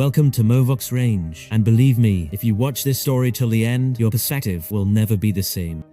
Welcome to MOVOX Range, and believe me, if you watch this story till the end, your perspective will never be the same.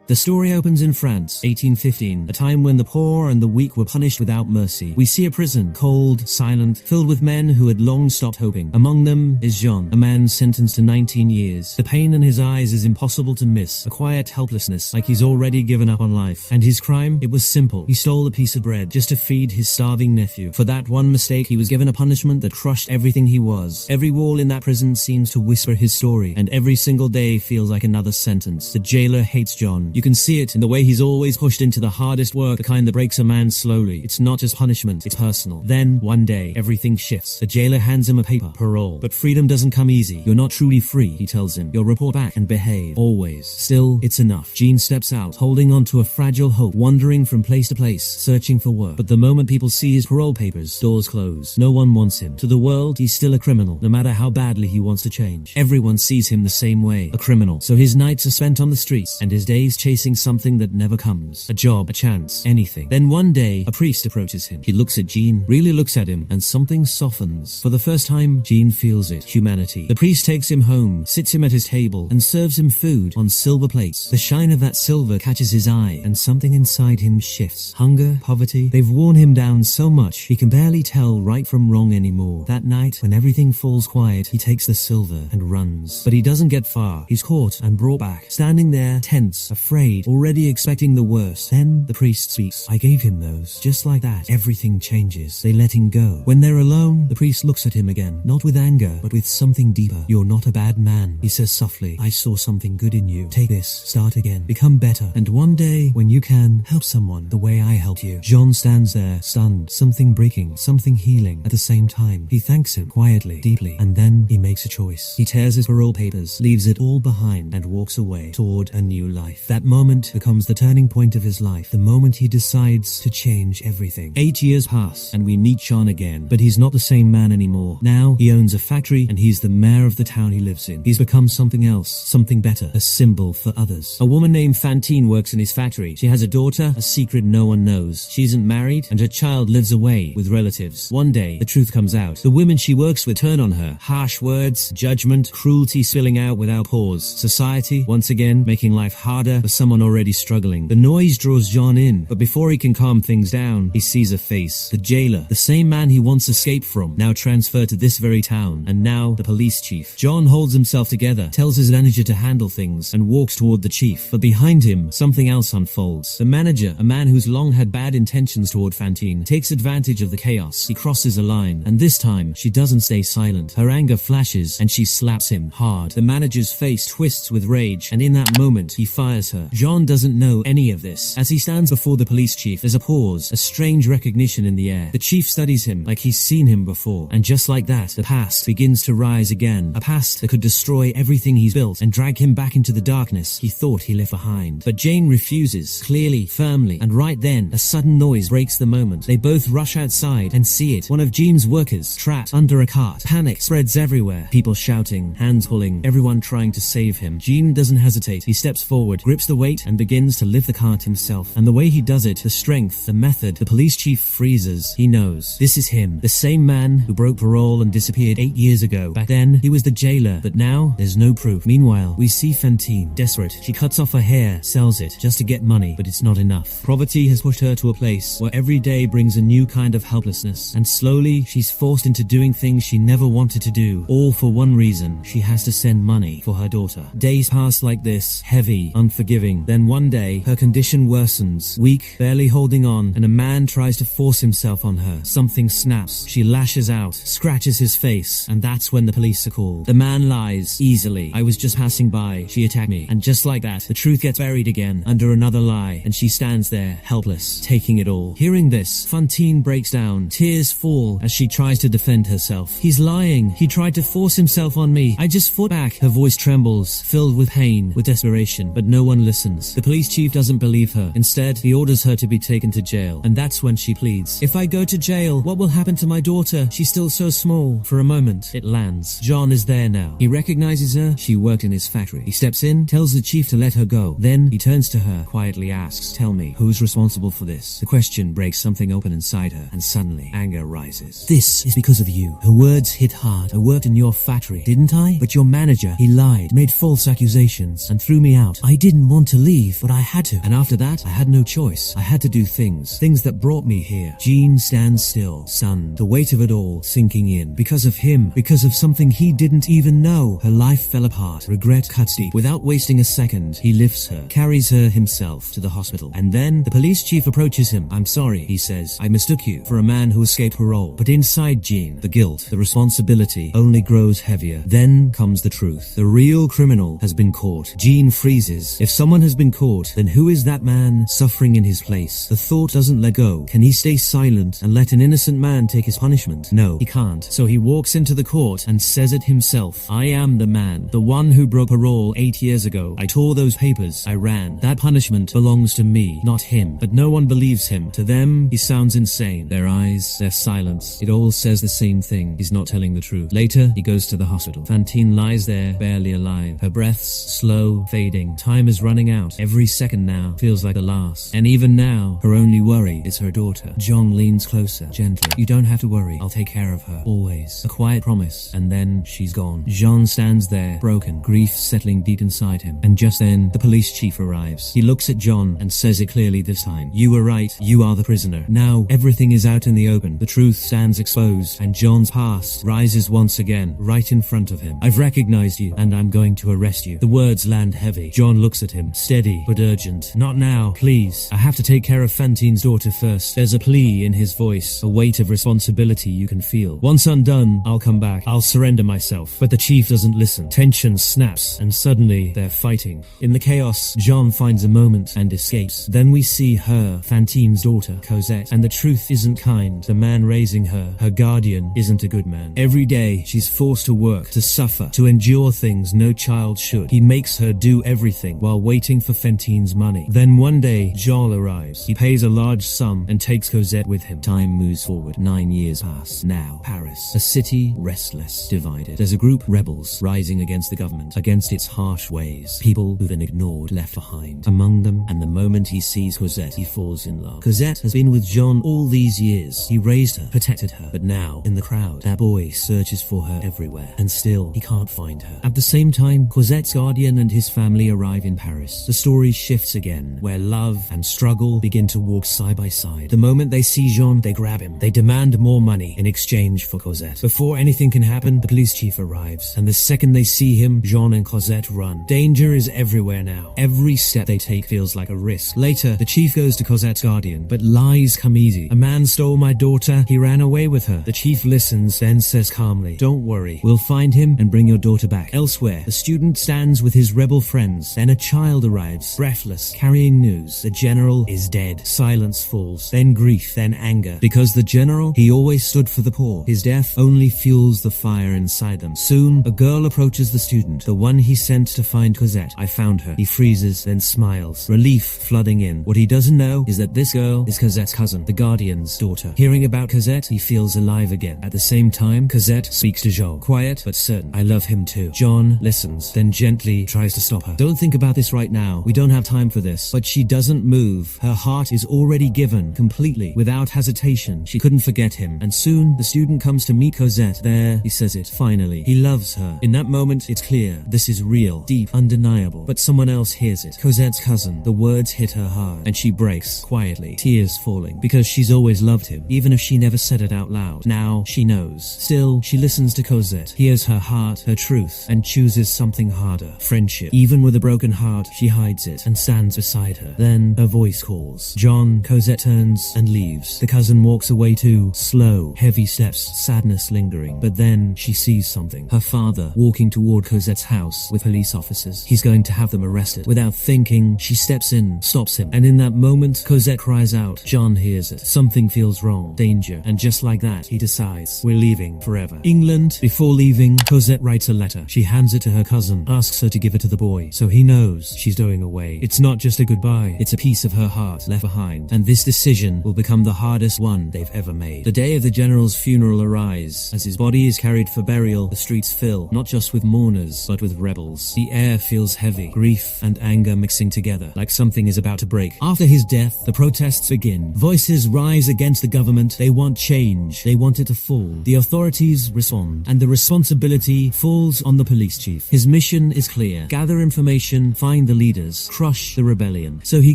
The story opens in France, 1815, a time when the poor and the weak were punished without mercy. We see a prison, cold, silent, filled with men who had long stopped hoping. Among them is Jean, a man sentenced to 19 years. The pain in his eyes is impossible to miss, a quiet helplessness, like he's already given up on life. And his crime? It was simple. He stole a piece of bread, just to feed his starving nephew. For that one mistake, he was given a punishment that crushed everything he was. Every wall in that prison seems to whisper his story, and every single day feels like another sentence. The jailer hates John. You can see it in the way he's always pushed into the hardest work, the kind that breaks a man slowly. It's not just punishment, it's personal. Then, one day, everything shifts. The jailer hands him a paper, parole. But freedom doesn't come easy. You're not truly free, he tells him. You'll report back and behave, always. Still, it's enough. Jean steps out, holding on to a fragile hope, wandering from place to place, searching for work. But the moment people see his parole papers, doors close. No one wants him. To the world, he's still a criminal, no matter how badly he wants to change. Everyone sees him the same way, a criminal. So his nights are spent on the streets, and his days chasing something that never comes. A job, a chance, anything. Then one day, a priest approaches him. He looks at Jean, really looks at him, and something softens. For the first time, Jean feels it. Humanity. The priest takes him home, sits him at his table, and serves him food on silver plates. The shine of that silver catches his eye, and something inside him shifts. Hunger, poverty, they've worn him down so much, he can barely tell right from wrong anymore. That night, when everything falls quiet, he takes the silver and runs. But he doesn't get far. He's caught and brought back, standing there, tense, afraid, already expecting the worst. Then the priest speaks. I gave him those. Just like that, everything changes. They let him go. When they're alone, the priest looks at him again, not with anger, but with something deeper. You're not a bad man, he says softly. I saw something good in you. Take this, start again, become better, and one day, when you can, help someone the way I helped you. Jean stands there, stunned, something breaking, something healing. At the same time, he thanks him quietly, deeply, and then he makes a choice. He tears his parole papers, leaves it all behind, and walks away toward a new life. That moment becomes the turning point of his life, the moment he decides to change everything. 8 years pass, and we meet Jean again, but he's not the same man anymore. Now, he owns a factory, and he's the mayor of the town he lives in. He's become something else, something better, a symbol for others. A woman named Fantine works in his factory. She has a daughter, a secret no one knows. She isn't married, and her child lives away with relatives. One day, the truth comes out. The women she works with turn on her. Harsh words, judgment, cruelty spilling out without pause. Society, once again, making life harder for someone already struggling. The noise draws Jean in, but before he can calm things down, he sees a face. The jailer, the same man he once escaped from, now transferred to this very town, and now the police chief. Jean holds himself together, tells his manager to handle things, and walks toward the chief. But behind him, something else unfolds. The manager, a man who's long had bad intentions toward Fantine, takes advantage of the chaos. He crosses a line, and this time, she doesn't stay silent. Her anger flashes, and she slaps him hard. The manager's face twists with rage, and in that moment, he fires her. Jean doesn't know any of this. As he stands before the police chief, there's a pause, a strange recognition in the air. The chief studies him like he's seen him before, and just like that, the past begins to rise again. A past that could destroy everything he's built and drag him back into the darkness he thought he left behind. But Jane refuses, clearly, firmly, and right then, a sudden noise breaks the moment. They both rush outside and see it. One of Jean's workers, trapped under a cart. Panic spreads everywhere. People shouting, hands pulling, everyone trying to save him. Jean doesn't hesitate. He steps forward, grips the weight, and begins to lift the cart himself. And the way he does it, the strength, the method, the police chief freezes. He knows. This is him. The same man who broke parole and disappeared 8 years ago. Back then, he was the jailer, but now, there's no proof. Meanwhile, we see Fantine, desperate. She cuts off her hair, sells it, just to get money, but it's not enough. Poverty has pushed her to a place where every day brings a new kind of helplessness, and slowly, she's forced into doing things she never wanted to do, all for one reason. She has to send money for her daughter. Days pass like this, heavy, unforgiving. Then one day, her condition worsens, weak, barely holding on, and a man tries to force himself on her. Something snaps. She lashes out, scratches his face, and that's when the police are called. The man lies, easily. I was just passing by. She attacked me. And just like that, the truth gets buried again, under another lie, and she stands there, helpless, taking it all. Hearing this, Fantine breaks down. Tears fall as she tries to defend herself. He's lying. He tried to force himself on me. I just fought back. Her voice trembles, filled with pain, with desperation, but no one John listens. The police chief doesn't believe her. Instead, he orders her to be taken to jail. And that's when she pleads. If I go to jail, what will happen to my daughter? She's still so small. For a moment, it lands. John is there now. He recognizes her. She worked in his factory. He steps in, tells the chief to let her go. Then he turns to her, quietly asks, tell me, who's responsible for this? The question breaks something open inside her, and suddenly, anger rises. This is because of you. Her words hit hard. I worked in your factory, didn't I? But your manager, he lied, made false accusations, and threw me out. I didn't want to leave, but I had to. And after that, I had no choice. I had to do things that brought me here. Jean stands still, stunned, the weight of it all sinking in. Because of him, because of something he didn't even know, her life fell apart. Regret cuts deep. Without wasting a second, he lifts her, carries her himself to the hospital. And then, the police chief approaches him. I'm sorry, he says. I mistook you for a man who escaped parole. But inside Jean, the guilt, the responsibility only grows heavier. Then comes the truth. The real criminal has been caught. Jean freezes. If someone has been caught, then who is that man suffering in his place? The thought doesn't let go. Can he stay silent and let an innocent man take his punishment? No, he can't. So he walks into the court and says it himself. I am the man, the one who broke parole 8 years ago. I tore those papers. I ran. That punishment belongs to me, not him. But no one believes him. To them, he sounds insane. Their eyes, their silence, it all says the same thing. He's not telling the truth. Later, he goes to the hospital. Fantine lies there, barely alive. Her breaths slow, fading. Time is running out. Every second now feels like the last. And even now, her only worry is her daughter. John leans closer, gently. You don't have to worry. I'll take care of her. Always. A quiet promise. And then she's gone. Jean stands there, broken, grief settling deep inside him. And just then, the police chief arrives. He looks at John and says it clearly this time. You were right. You are the prisoner. Now, everything is out in the open. The truth stands exposed. And John's past rises once again, right in front of him. I've recognized you, and I'm going to arrest you. The words land heavy. John looks at him, steady but urgent. Not now, please. I have to take care of Fantine's daughter first. There's a plea in his voice, a weight of responsibility you can feel. Once undone, I'll come back. I'll surrender myself. But the chief doesn't listen. Tension snaps, and suddenly they're fighting. In the chaos, John finds a moment and escapes. Then we see her, Fantine's daughter, Cosette. And the truth isn't kind. The man raising her, her guardian, isn't a good man. Every day, she's forced to work, to suffer, to endure things no child should. He makes her do everything while waiting for Fantine's money. Then one day, Jean arrives. He pays a large sum and takes Cosette with him. Time moves forward. 9 years pass. Now, Paris. A city restless, divided. There's a group rebels rising against the government, against its harsh ways. People who've been ignored, left behind. Among them, and the moment he sees Cosette, he falls in love. Cosette has been with Jean all these years. He raised her, protected her. But now, in the crowd, that boy searches for her everywhere. And still, he can't find her. At the same time, Cosette's guardian and his family arrive in Paris. The story shifts again, where love and struggle begin to walk side by side. The moment they see Jean, they grab him. They demand more money in exchange for Cosette. Before anything can happen, the police chief arrives. And the second they see him, Jean and Cosette run. Danger is everywhere now. Every step they take feels like a risk. Later, the chief goes to Cosette's guardian, but lies come easy. A man stole my daughter. He ran away with her. The chief listens, then says calmly, don't worry. We'll find him and bring your daughter back. Elsewhere, the student stands with his rebel friends. Then a child arrives, breathless, carrying news. The general is dead. Silence falls. Then grief, then anger. Because the general, he always stood for the poor. His death only fuels the fire inside them. Soon, a girl approaches the student, the one he sent to find Cosette. I found her. He freezes, then smiles. Relief flooding in. What he doesn't know is that this girl is Cosette's cousin, the guardian's daughter. Hearing about Cosette, he feels alive again. At the same time, Cosette speaks to Jean. Quiet, but certain. I love him too. John listens, then gently tries to stop her. Don't think about this right now. We don't have time for this. But she doesn't move. Her heart is already given, completely, without hesitation. She couldn't forget him. And soon, the student comes to meet Cosette. There, he says it. Finally, he loves her. In that moment, it's clear. This is real, deep, undeniable. But someone else hears it. Cosette's cousin. The words hit her hard, and she breaks, quietly, tears falling. Because she's always loved him, even if she never said it out loud. Now, she knows. Still, she listens to Cosette, hears her heart, her truth, and chooses something harder. Friendship. Even with a broken heart, she hides it, and stands beside her. Then, her voice calls. John. Cosette turns, and leaves. The cousin walks away too. Slow, heavy steps, sadness lingering. But then, she sees something. Her father, walking toward Cosette's house, with police officers. He's going to have them arrested. Without thinking, she steps in, stops him. And in that moment, Cosette cries out. John hears it. Something feels wrong. Danger. And just like that, he decides, we're leaving forever. England. Before leaving, Cosette writes a letter. She hands it to her cousin, asks her to give it to the boy. So he knows. knows she's going away. It's not just a goodbye, it's a piece of her heart left behind. And this decision will become the hardest one they've ever made. The day of the general's funeral arrives. As his body is carried for burial, the streets fill, not just with mourners, but with rebels. The air feels heavy, grief and anger mixing together, like something is about to break. After his death, the protests begin. Voices rise against the government. They want change. They want it to fall. The authorities respond, and the responsibility falls on the police chief. His mission is clear: gather information, find the leaders, crush the rebellion. So he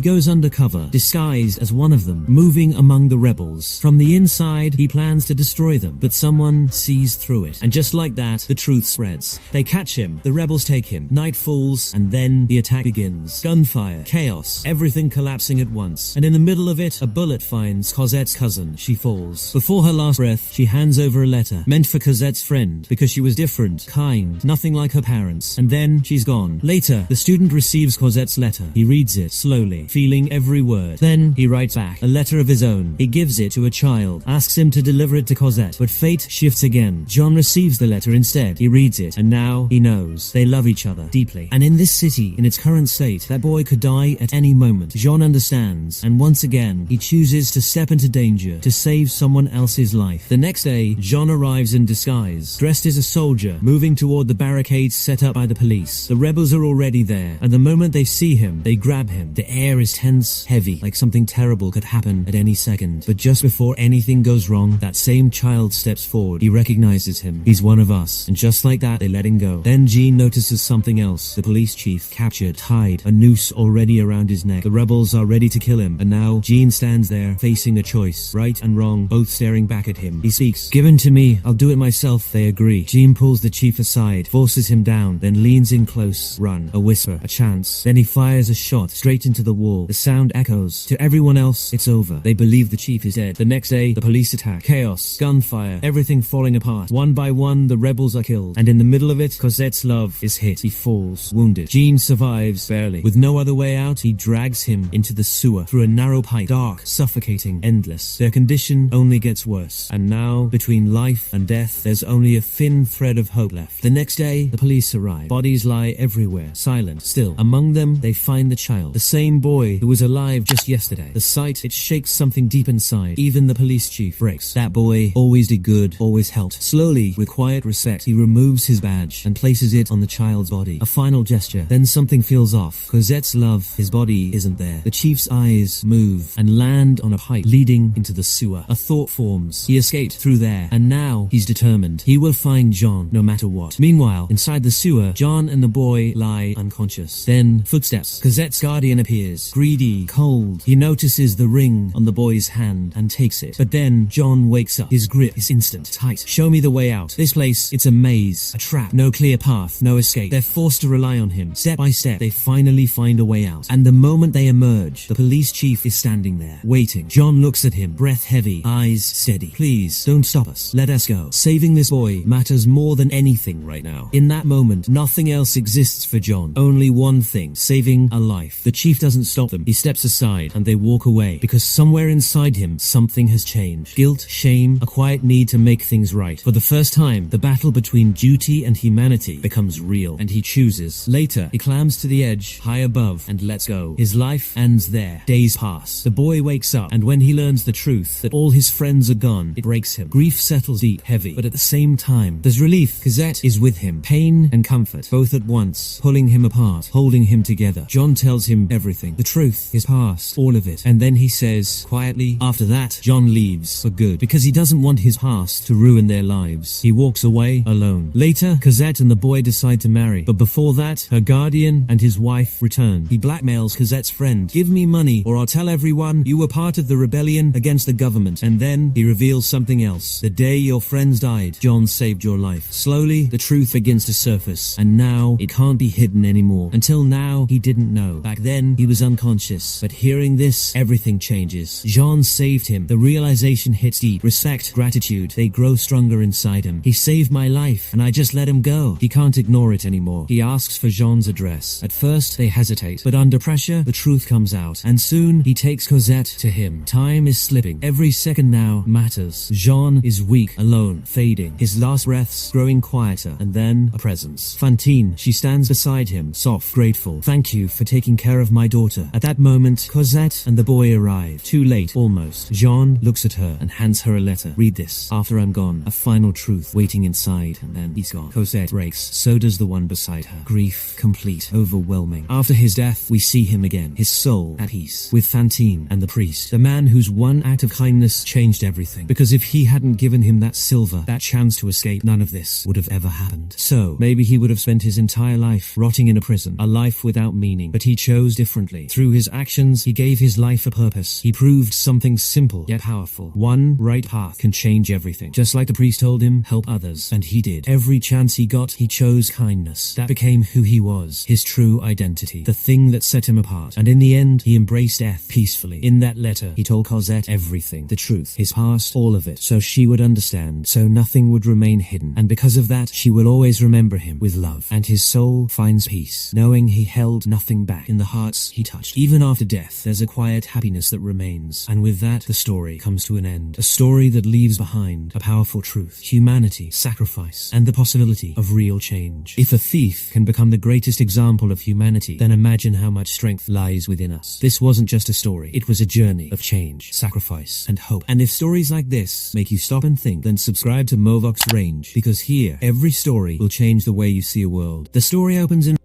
goes undercover, disguised as one of them, moving among the rebels. From the inside, he plans to destroy them, but someone sees through it. And just like that, the truth spreads. They catch him, the rebels take him, night falls, and then the attack begins. Gunfire, chaos, everything collapsing at once. And in the middle of it, a bullet finds Cosette's cousin. She falls. Before her last breath, she hands over a letter, meant for Cosette's friend, because she was different, kind, nothing like her parents. And then she's gone. Later, the student receives Cosette's letter. He reads it slowly, feeling every word. Then he writes back, a letter of his own. He gives it to a child, asks him to deliver it to Cosette, but fate shifts again. John receives the letter instead. He reads it, and now he knows they love each other deeply. And in this city, in its current state, that boy could die at any moment. John understands, and once again, he chooses to step into danger to save someone else's life. The next day, John arrives in disguise, dressed as a soldier, moving toward the barricades set up by the police. The rebels are already there, and the moment they see him, they grab him. The air is tense, heavy, like something terrible could happen at any second. But just before anything goes wrong, that same child steps forward. He recognizes him. He's one of us. And just like that, they let him go. Then Jean notices something else. The police chief, captured, tied, a noose already around his neck. The rebels are ready to kill him, and now Jean stands there, facing a choice, right and wrong, both staring back at him. He speaks, "Given to me, I'll do it myself." They agree. Jean pulls the chief aside, forces him down, then leans in close. Run. A whisper, a chance. Then he fires a shot straight into the wall. The sound echoes. To everyone else, it's over. They believe the chief is dead. The next day, the police attack. Chaos, gunfire, everything falling apart. One by one, the rebels are killed. And in the middle of it, Cosette's love is hit. He falls, wounded. Jean survives, barely. With no other way out, he drags him into the sewer, through a narrow pipe, dark, suffocating, endless. Their condition only gets worse. And now, between life and death, there's only a thin thread of hope left. The next day, the police arrive. Bodies lie everywhere, silent, still. Among them, they find the child, the same boy who was alive just yesterday. The sight, it shakes something deep inside. Even the police chief breaks. That boy always did good, always helped. Slowly, with quiet respect, he removes his badge and places it on the child's body. A final gesture. Then something feels off. Cosette's love, his body isn't there. The chief's eyes move and land on a pipe leading into the sewer. A thought forms. He escaped through there, and now he's determined. He will find John, no matter what. Meanwhile, inside the sewer, John and the boy lie unconscious. Then, footsteps. Cosette's guardian appears. Greedy, cold. He notices the ring on the boy's hand and takes it. But then, John wakes up. His grip is instant, tight. Show me the way out. This place, it's a maze, a trap. No clear path, no escape. They're forced to rely on him. Step by step, they finally find a way out. And the moment they emerge, the police chief is standing there, waiting. John looks at him, breath heavy, eyes steady. Please, don't stop us. Let us go. Saving this boy matters more than anything right now. In that moment, nothing else exists for John. Only one thing, saving a life. The chief doesn't stop them. He steps aside, and they walk away, because somewhere inside him, something has changed. Guilt, shame, a quiet need to make things right. For the first time, the battle between duty and humanity becomes real, and he chooses. Later, he climbs to the edge, high above, and lets go. His life ends there. Days pass. The boy wakes up, and when he learns the truth, that all his friends are gone, it breaks him. Grief settles deep, heavy, but at the same time, there's relief. Cosette is with him. Pain and comfort, both at once, pulling him apart, holding him together. John tells him everything. The truth, his past, all of it. And then he says, quietly, after that, John leaves, for good, because he doesn't want his past to ruin their lives. He walks away, alone. Later, Cosette and the boy decide to marry, but before that, her guardian and his wife return. He blackmails Cosette's friend. Give me money, or I'll tell everyone you were part of the rebellion against the government. And then, he reveals something else. The day your friends died, John saved your life. Slowly, the truth begins to surface, and now, it can't be hidden anymore. Until now, he didn't know. Back then, he was unconscious, but hearing this, everything changes. John saved him. The realization hits deep. Respect, gratitude, they grow stronger inside him. He saved my life, and I just let him go. He can't ignore it anymore. He asks for Jean's address. At first, they hesitate, but under pressure, the truth comes out, and soon, he takes Cosette to him. Time is slipping. Every second now matters. Jean is weak, alone, fading. His last breaths growing quieter, and then a presence. Fantine, she stands beside him, soft, grey grateful. Thank you for taking care of my daughter. At that moment, Cosette and the boy arrive. Too late, almost. Jean looks at her and hands her a letter. Read this. After I'm gone, a final truth waiting inside, and then he's gone. Cosette breaks. So does the one beside her. Grief complete, overwhelming. After his death, we see him again, his soul at peace, with Fantine and the priest, the man whose one act of kindness changed everything. Because if he hadn't given him that silver, that chance to escape, none of this would have ever happened. So, maybe he would have spent his entire life rotting in a prison, a life without meaning. But he chose differently. Through his actions, he gave his life a purpose. He proved something simple yet powerful. One right path can change everything. Just like the priest told him, help others. And he did. Every chance he got, he chose kindness. That became who he was, his true identity, the thing that set him apart. And in the end, he embraced death peacefully. In that letter, he told Cosette everything, the truth, his past, all of it, so she would understand, so nothing would remain hidden. And because of that, she will always remember him with love. And his soul finds peace, knowing he held nothing back in the hearts he touched. Even after death, there's a quiet happiness that remains. And with that, the story comes to an end. A story that leaves behind a powerful truth, humanity, sacrifice, and the possibility of real change. If a thief can become the greatest example of humanity, then imagine how much strength lies within us. This wasn't just a story, it was a journey of change, sacrifice, and hope. And if stories like this make you stop and think, then subscribe to MOVOX Range, because here, every story will change the way you see a world. The story opens in